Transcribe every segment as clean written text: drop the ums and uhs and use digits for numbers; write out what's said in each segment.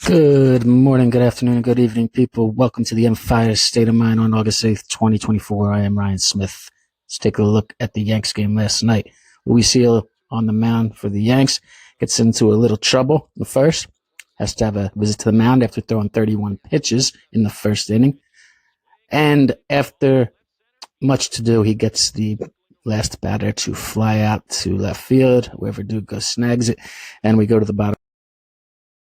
Good morning, good afternoon, and good evening, people. Welcome to the Empire State of Mind on August 8th, 2024. I am Ryan Smith. Let's take a look at the Yanks game last night. Luis Gil on the mound for the Yanks gets into a little trouble in the first. Has to have a visit to the mound after throwing 31 pitches in the first inning. And after much to do, he gets the last batter to fly out to left field, where Verdugo snags it, and we go to the bottom.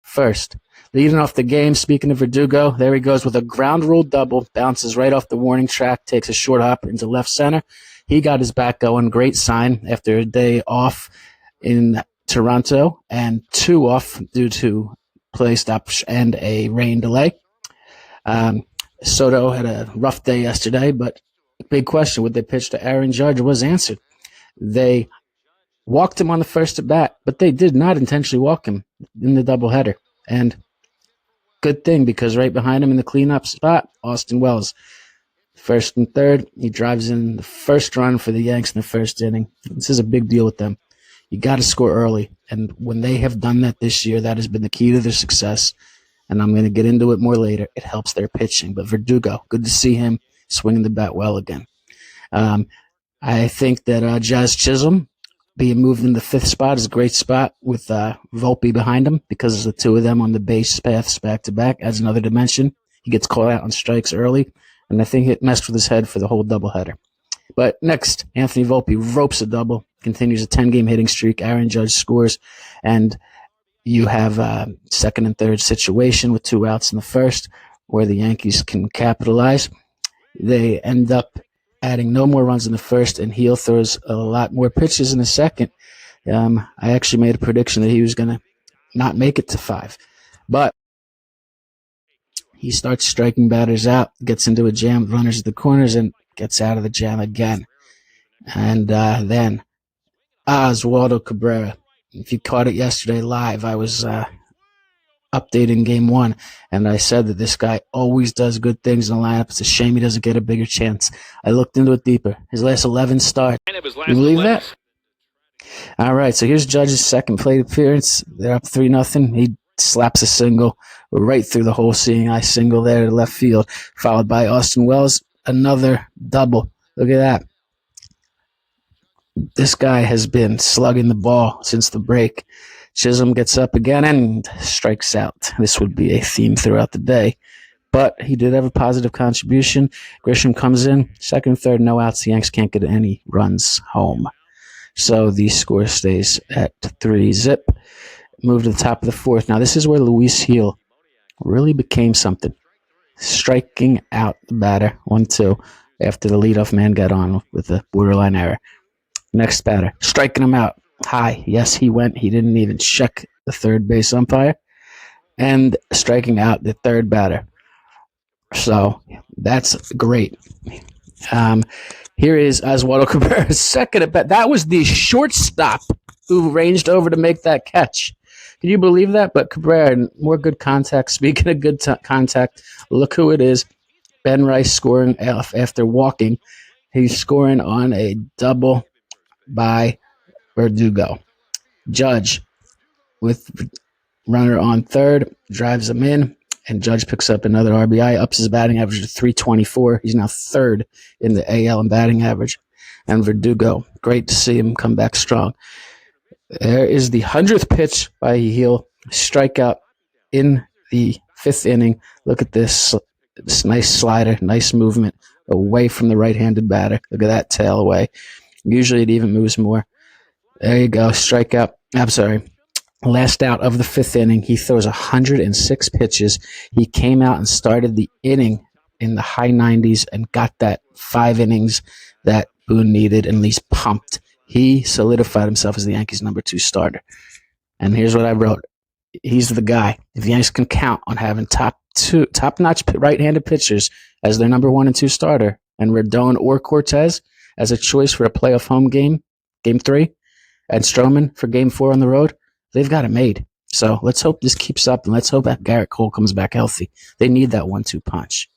First, leading off the game, speaking of Verdugo, there he goes with a ground rule double, bounces right off the warning track, takes a short hop into left center. He got his back going, great sign after a day off in Toronto and 2 off due to play stops and a rain delay. Soto had a rough day yesterday, but big question, would they pitch to Aaron Judge, was answered. They walked him on the first at bat, but they did not intentionally walk him in the doubleheader. And good thing, because right behind him in the cleanup spot, Austin Wells. First and third, he drives in the first run for the Yanks in the first inning. This is a big deal with them. You got to score early. And when they have done that this year, that has been the key to their success. And I'm going to get into it more later. It helps their pitching. But Verdugo, good to see him swinging the bat well again. I think that Jazz Chisholm being moved in the 5th spot is a great spot with Volpe behind him, because the two of them on the base paths back-to-back adds another dimension. He gets called out on strikes early, and I think it messed with his head for the whole doubleheader. But next, Anthony Volpe ropes a double, continues a 10-game hitting streak. Aaron Judge scores, and you have a second and third situation with 2 outs in the first where the Yankees can capitalize. They end up adding no more runs in the first, and Gil throws a lot more pitches in the second. I actually made a prediction that he was going to not make it to 5. But he starts striking batters out, gets into a jam with runners at the corners, and gets out of the jam again. And then Oswaldo Cabrera. If you caught it yesterday live, I was updating game 1, and I said that this guy always does good things in the lineup. It's a shame he doesn't get a bigger chance. I looked into it deeper. His last 11 starts. You believe that? All right, so here's Judge's second plate appearance. They're up 3-0. He slaps a single right through the hole, seeing eye single there to left field, followed by Austin Wells, another double. Look at that. This guy has been slugging the ball since the break. Chisholm gets up again and strikes out. This would be a theme throughout the day, but he did have a positive contribution. Grisham comes in, second, third, no outs. The Yanks can't get any runs home. So the score stays at 3-zip. Move to the top of the 4th. Now, this is where Luis Gil really became something. Striking out the batter, 1-2, after the leadoff man got on with a borderline error. Next batter, striking him out. High. Yes, he went. He didn't even check the third base umpire. And striking out the third batter. So that's great. Here is Oswaldo Cabrera's second at bat. That was the shortstop who ranged over to make that catch. Can you believe that? But Cabrera, more good contact. Speaking of good contact, look who it is. Ben Rice scoring after walking. He's scoring on a double by Verdugo. Judge with runner on third, drives him in, and Judge picks up another RBI, ups his batting average to 324. He's now 3rd in the AL in batting average. And Verdugo, great to see him come back strong. There is the 100th pitch by Gil, strikeout in the 5th inning. Look at this nice slider, nice movement away from the right-handed batter. Look at that tail away. Usually it even moves more. There you go, strikeout. I'm sorry. Last out of the 5th inning, he throws 106 pitches. He came out and started the inning in the high 90s and got that 5 innings that Boone needed, and at least pumped. He solidified himself as the Yankees' number 2 starter. And here's what I wrote. He's the guy. If the Yankees can count on having top-notch right-handed pitchers as their number 1 and 2 starter, and Rodon or Cortez as a choice for a playoff home game, game 3, and Stroman for game 4 on the road, they've got it made. So let's hope this keeps up, and let's hope that Garrett Cole comes back healthy. They need that 1-2 punch.